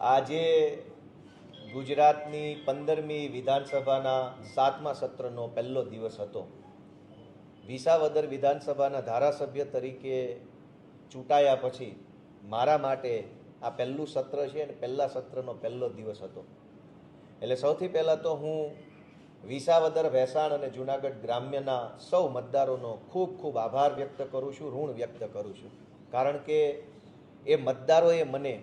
આજે ગુજરાતની 15મી વિધાનસભાના 7મા સત્રનો પહેલો દિવસ હતો. વિસાવદર વિધાનસભાના ધારાસભ્ય તરીકે ચૂંટાયા પછી મારા માટે આ પહેલું સત્ર છે અને પહેલા સત્રનો પહેલો દિવસ હતો. એટલે સૌથી પહેલાં તો હું વિસાવદર, ભેસાણ અને જૂનાગઢ ગ્રામ્યના સૌ મતદારોનો ખૂબ ખૂબ આભાર વ્યક્ત કરું છું, ઋણ વ્યક્ત કરું છું. કારણ કે એ મતદારોએ મને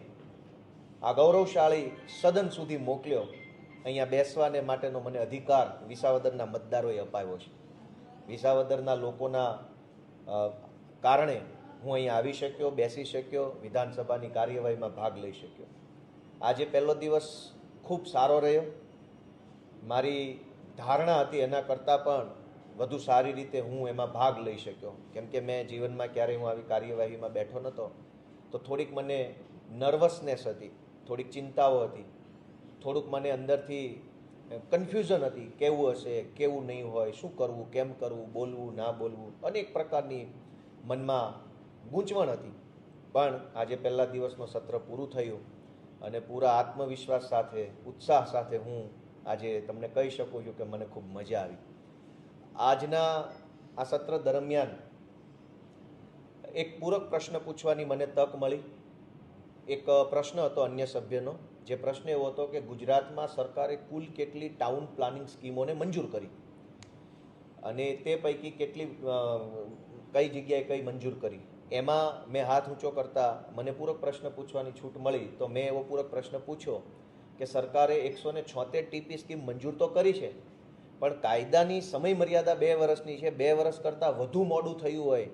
આ ગૌરવશાળી સદન સુધી મોકલ્યો. અહીંયા બેસવાને માટેનો મને અધિકાર વિસાવદરના મતદારોએ અપાવ્યો છે. વિસાવદરના લોકોના કારણે હું અહીંયા આવી શક્યો, બેસી શક્યો, વિધાનસભાની કાર્યવાહીમાં ભાગ લઈ શક્યો. આજે પહેલો દિવસ ખૂબ સારો રહ્યો. મારી ધારણા હતી એના કરતાં પણ વધુ સારી રીતે હું એમાં ભાગ લઈ શક્યો. કેમ કે મેં જીવનમાં ક્યારેય હું આવી કાર્યવાહીમાં બેઠો નહોતો, તો થોડીક મને નર્વસનેસ હતી, થોડીક ચિંતાઓ હતી, થોડુંક મને અંદરથી કન્ફ્યુઝન હતી, કેવું હશે, કેવું નહીં હોય, શું કરવું, કેમ કરવું, બોલવું, ના બોલવું, અનેક પ્રકારની મનમાં ગૂંચવણ હતી. પણ આજે પહેલા દિવસનું સત્ર પૂરું થયું અને પૂરા આત્મવિશ્વાસ સાથે, ઉત્સાહ સાથે હું આજે તમને કહી શકું છું કે મને ખૂબ મજા આવી. આજના આ સત્ર દરમિયાન એક પૂરક પ્રશ્ન પૂછવાની મને તક મળી. એક પ્રશ્ન હતો અન્ય સભ્યનો, જે પ્રશ્ન એવો હતો કે ગુજરાતમાં સરકારે કુલ કેટલી ટાઉન પ્લાનિંગ સ્કીમોને મંજૂર કરી અને તે પૈકી કેટલી કઈ જગ્યાએ કઈ મંજૂર કરી. એમાં મેં હાથ ઊંચો કરતા મને પૂરક પ્રશ્ન પૂછવાની છૂટ મળી, તો મેં એવો પૂરક પ્રશ્ન પૂછ્યો કે સરકારે 176 ટીપી સ્કીમ મંજૂર તો કરી છે, પણ કાયદાની સમય મર્યાદા 2 વર્ષની છે, 2 વર્ષ કરતાં વધુ મોડું થયું હોય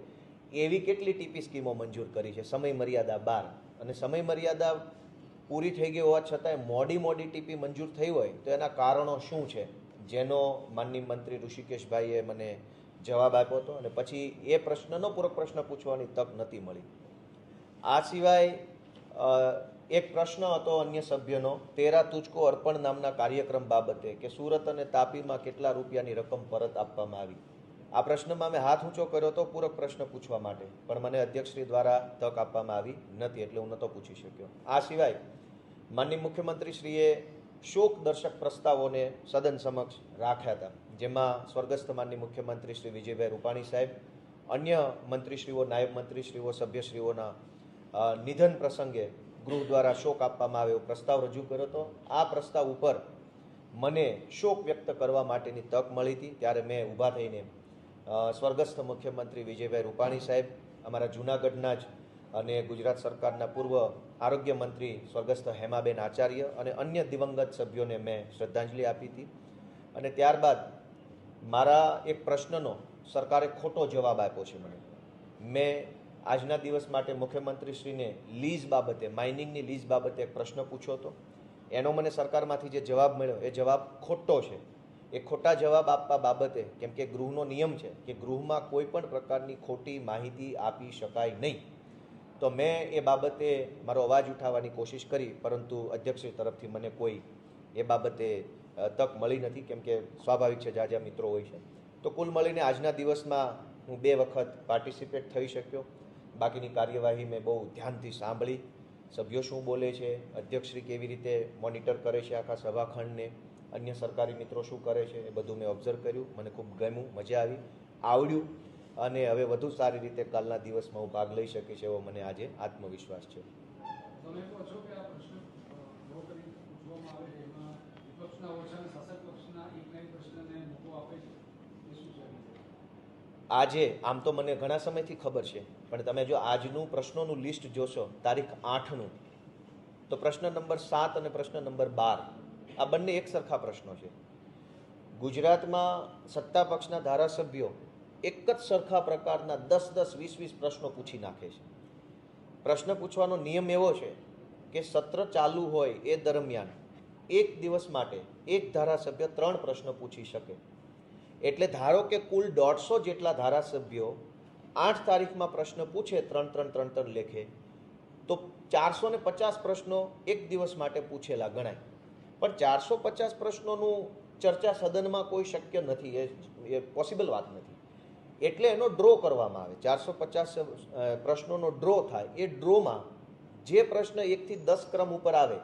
એવી કેટલી ટીપી સ્કીમો મંજૂર કરી છે સમય મર્યાદા બહાર? અને સમય મર્યાદા પૂરી થઈ ગઈ હોવા છતાંય મોડી ટીપી મંજૂર થઈ હોય તો એના કારણો શું છે, જેનો માનનીય મંત્રી ઋષિકેશભાઈએ મને જવાબ આપ્યો હતો. અને પછી એ પ્રશ્નનો પૂરક પ્રશ્ન પૂછવાની તક નથી મળી. આ સિવાય એક પ્રશ્ન હતો અન્ય સભ્યનો, તેરા તુજકો અર્પણ નામના કાર્યક્રમ બાબતે, કે સુરત અને તાપીમાં કેટલા રૂપિયાની રકમ પરત આપવામાં આવી. આ પ્રશ્નમાં મેં હાથ ઊંચો કર્યો હતો પૂરક પ્રશ્ન પૂછવા માટે, પણ મને અધ્યક્ષશ્રી દ્વારા તક આપવામાં આવી નથી, એટલે હું નહોતો પૂછી શક્યો. આ સિવાય માનનીય મુખ્યમંત્રીશ્રીએ શોક દર્શક પ્રસ્તાવોને સદન સમક્ષ રાખ્યા હતા, જેમાં સ્વર્ગસ્થ માનનીય મુખ્યમંત્રી શ્રી વિજયભાઈ રૂપાણી સાહેબ, અન્ય મંત્રીશ્રીઓ, નાયબ મંત્રીશ્રીઓ, સભ્યશ્રીઓના નિધન પ્રસંગે ગૃહ દ્વારા શોક આપવામાં આવે એવો પ્રસ્તાવ રજૂ કર્યો હતો. આ પ્રસ્તાવ ઉપર મને શોક વ્યક્ત કરવા માટેની તક મળી હતી. ત્યારે મેં ઊભા થઈને સ્વર્ગસ્થ મુખ્યમંત્રી વિજયભાઈ રૂપાણી સાહેબ, અમારા જૂનાગઢના જ અને ગુજરાત સરકારના પૂર્વ આરોગ્ય મંત્રી સ્વર્ગસ્થ હેમાબેન આચાર્ય અને અન્ય દિવંગત સભ્યોને મેં શ્રદ્ધાંજલિ આપી હતી. અને ત્યારબાદ મારા એક પ્રશ્નનો સરકારે ખોટો જવાબ આપ્યો છે. મેં આજના દિવસ માટે મુખ્યમંત્રીશ્રીને લીઝ બાબતે, માઇનિંગની લીઝ બાબતે એક પ્રશ્ન પૂછ્યો હતો. એનો મને સરકારમાંથી જે જવાબ મળ્યો એ જવાબ ખોટો છે. એ ખોટા જવાબ આપવા બાબતે, કેમ કે ગૃહનો નિયમ છે કે ગૃહમાં કોઈ પણ પ્રકારની ખોટી માહિતી આપી શકાય નહીં, તો મેં એ બાબતે મારો અવાજ ઉઠાવવાની કોશિશ કરી, પરંતુ અધ્યક્ષશ્રી તરફથી મને કોઈ એ બાબતે તક મળી નથી, કેમ કે સ્વાભાવિક છે જાજા મિત્રો હોય છે. તો કુલ મળીને આજના દિવસમાં હું 2 વખત પાર્ટિસિપેટ થઈ શક્યો. બાકીની કાર્યવાહી મેં બહુ ધ્યાનથી સાંભળી. સભ્યો શું બોલે છે, અધ્યક્ષશ્રી કેવી રીતે મોનિટર કરે છે આખા સભાખંડને, અન્ય સરકારી મિત્રો શું કરે છે, એ બધું મેં ઓબ્ઝર્વ કર્યું. મને ખૂબ ગમ્યું, મજા આવી, આવડ્યું અને હવે વધુ સારી રીતે કાલના દિવસમાં હું ભાગ લઈ શકીશ એવો મને આજે આત્મવિશ્વાસ છે. તમે કહો છો કે આ પ્રશ્ન પૂછવામાં આવે છે એમાં વિપક્ષના ઓછા અને શાસક પક્ષના એક પ્રશ્નને મોકો આપે છે, એ શું છે? આજે આમ તો મને ઘણા સમયથી ખબર છે, પણ તમે જો આજનું પ્રશ્નોનું લિસ્ટ જોશો, તારીખ 8નું, તો પ્રશ્ન નંબર 7 અને પ્રશ્ન નંબર 12 આ બંને એક સરખા પ્રશ્નો છે. ગુજરાતમાં સત્તા પક્ષના ધારાસભ્યો એક જ સરખા પ્રકારના 10, 20 પ્રશ્નો પૂછી નાખે છે. પ્રશ્ન પૂછવાનો નિયમ એવો છે કે સત્ર ચાલુ હોય એ દરમિયાન એક દિવસ માટે એક ધારાસભ્ય 3 પ્રશ્ન પૂછી શકે. એટલે ધારો કે કુલ 150 જેટલા ધારાસભ્યો 8 તારીખમાં પ્રશ્ન પૂછે 3 લેખે, તો 450 પ્રશ્નો એક દિવસ માટે પૂછેલા ગણાય. પણ 450 પ્રશ્નોનું ચર્ચા સદનમાં કોઈ શક્ય નથી, એ પોસિબલ વાત નથી. એટલે એનો ડ્રો કરવામાં આવે. 450 પ્રશ્નોનો ડ્રો થાય. એ ડ્રોમાં જે પ્રશ્ન 1 થી 10 ક્રમ ઉપર આવે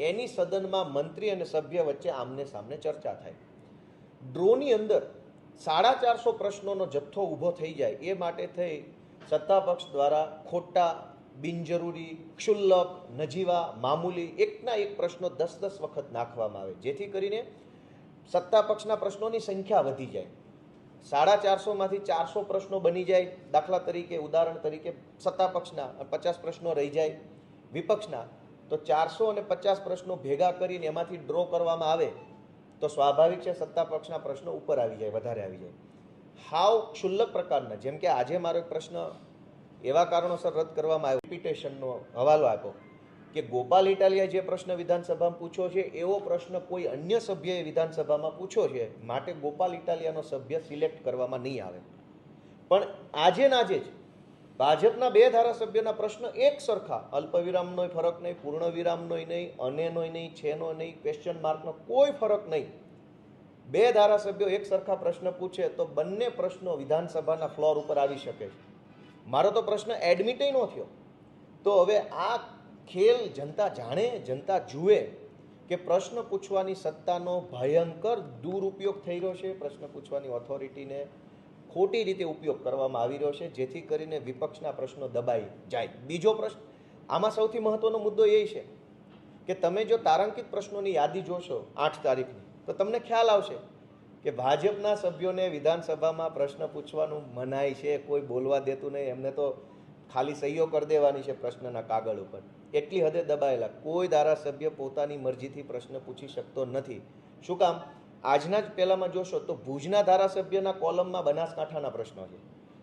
એની સદનમાં મંત્રી અને સભ્ય વચ્ચે આમને સામને ચર્ચા થાય. ડ્રોની અંદર 450 પ્રશ્નોનો જથ્થો ઊભો થઈ જાય એ માટે થઈ સત્તા પક્ષ દ્વારા ખોટા, બિનજરૂરી, ક્ષુલ્લક, નજીવા, મામૂલી એકના એક પ્રશ્નો 10-10 વખત નાખવામાં આવે, જેથી કરીને સત્તા પક્ષના પ્રશ્નોની સંખ્યા વધી જાય. 450માંથી 400 પ્રશ્નો બની જાય. દાખલા તરીકે, ઉદાહરણ તરીકે, સત્તા પક્ષના 50 પ્રશ્નો રહી જાય, વિપક્ષના તો 400 અને 50 પ્રશ્નો ભેગા કરીને એમાંથી ડ્રો કરવામાં આવે તો સ્વાભાવિક છે સત્તા પક્ષના પ્રશ્નો ઉપર આવી જાય, વધારે આવી જાય. હાવ ક્ષુલ્લક પ્રકારના, જેમ કે આજે મારો એક પ્રશ્ન એવા કારણોસર રદ કરવામાં આવ્યો, રિપીટેશનનો હવાલો આપ્યો કે ગોપાલ ઇટાલિયાએ જે પ્રશ્ન વિધાનસભામાં પૂછ્યો છે એવો પ્રશ્ન કોઈ અન્ય સભ્યએ વિધાનસભામાં પૂછ્યો છે, માટે ગોપાલ ઇટાલિયાનો સભ્ય સિલેક્ટ કરવામાં નહીં આવે. પણ આજે ને આજે જ ભાજપના 2 ધારાસભ્યોના પ્રશ્ન એક સરખા, અલ્પવિરામનો ફરક નહીં, પૂર્ણ વિરામનો નહીં, અનેનો નહીં, છેનો નહીં, ક્વેશ્ચન માર્કનો કોઈ ફરક નહીં. 2 ધારાસભ્યો એક સરખા પ્રશ્ન પૂછે તો બંને પ્રશ્નો વિધાનસભાના ફ્લોર ઉપર આવી શકે છે. મારો તો પ્રશ્ન એડમિટ ન થયો. તો હવે આ ખેલ જનતા જાણે, જનતા જુએ કે પ્રશ્ન પૂછવાની સત્તાનો ભયંકર દુરુપયોગ થઈ રહ્યો છે. પ્રશ્ન પૂછવાની ઓથોરિટીને ખોટી રીતે ઉપયોગ કરવામાં આવી રહ્યો છે, જેથી કરીને વિપક્ષના પ્રશ્નો દબાઈ જાય. બીજો પ્રશ્ન, આમાં સૌથી મહત્વનો મુદ્દો એ છે કે તમે જો તારાંકિત પ્રશ્નોની યાદી જોશો 8 તારીખની, તો તમને ખ્યાલ આવશે કે ભાજપના સભ્યોને વિધાનસભામાં પ્રશ્ન પૂછવાનું મનાય છે, કોઈ બોલવા દેતું નહીં. એમને તો ખાલી સહીઓ કરી દેવાની છે પ્રશ્નના કાગળ ઉપર. એટલી હદે દબાયેલા. કોઈ ધારાસભ્ય પોતાની મરજીથી પ્રશ્ન પૂછી શકતો નથી. શું કામ? આજના જ પહેલામાં જોશો તો ભુજના ધારાસભ્યના કોલમમાં બનાસકાંઠાના પ્રશ્નો છે,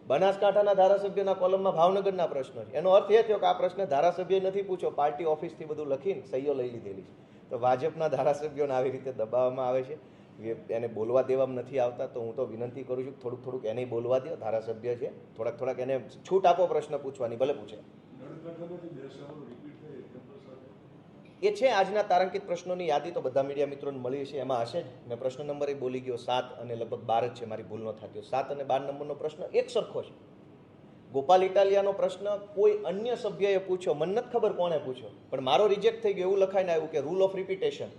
બનાસકાંઠાના ધારાસભ્યના કોલમમાં ભાવનગરના પ્રશ્નો છે. એનો અર્થ એ થયો કે આ પ્રશ્ન ધારાસભ્યએ નથી પૂછ્યો, પાર્ટી ઓફિસથી બધું લખીને સહીઓ લઈ લીધેલી છે. તો ભાજપના ધારાસભ્યોને આવી રીતે દબાવવામાં આવે છે, એને બોલવા દેવામાં નથી આવતા. તો હું તો વિનંતી કરું છું થોડુંક એને બોલવા દો, ધારાસભ્ય છે, થોડાક એને છૂટ આપો પ્રશ્ન પૂછવાની, ભલે પૂછે. એ છે આજના તારાંકિત પ્રશ્નોની યાદી તો બધા મીડિયા મિત્રોને મળી છે, એમાં હશે જ. મેં પ્રશ્ન નંબર એ બોલી ગયો 7 અને લગભગ 12 જ છે, મારી ભૂલ ન થતી. 7 અને 12 નંબરનો પ્રશ્ન એક સરખો છે. ગોપાલ ઇટાલિયાનો પ્રશ્ન કોઈ અન્ય સભ્યએ પૂછ્યો, મને નથી ખબર કોણે પૂછ્યો, પણ મારો રિજેક્ટ થઈ ગયો. એવું લખાઈને આવ્યું કે રૂલ ઓફ રિપીટેશન,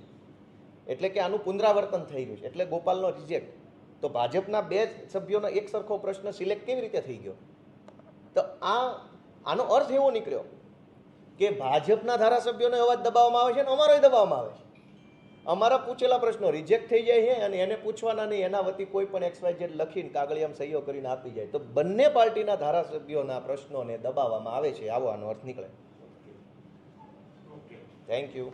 એટલે કે આનું પુનરાવર્તન થઈ રહ્યું છે, એટલે ગોપાલનો રિજેક્ટ. તો ભાજપના 2 સભ્યોનો એક સરખો પ્રશ્ન સિલેક્ટ કેવી રીતે થઈ ગયો? તો આનો અર્થ એવો નીકળ્યો કે ભાજપના ધારાસભ્યોને અવાજ દબાવવામાં આવે છે અને અમારોય દબાવવામાં આવે છે. અમારા પૂછેલા પ્રશ્નો રિજેક્ટ થઈ જાય છે અને એને પૂછવાના નહીં, એના વતી કોઈ પણ XYZ લખીને કાગળિયામાં સહીઓ કરીને આપી જાય. તો બંને પાર્ટીના ધારાસભ્યોના પ્રશ્નોને દબાવવામાં આવે છે, આવો આનો અર્થ નીકળે. Thank you.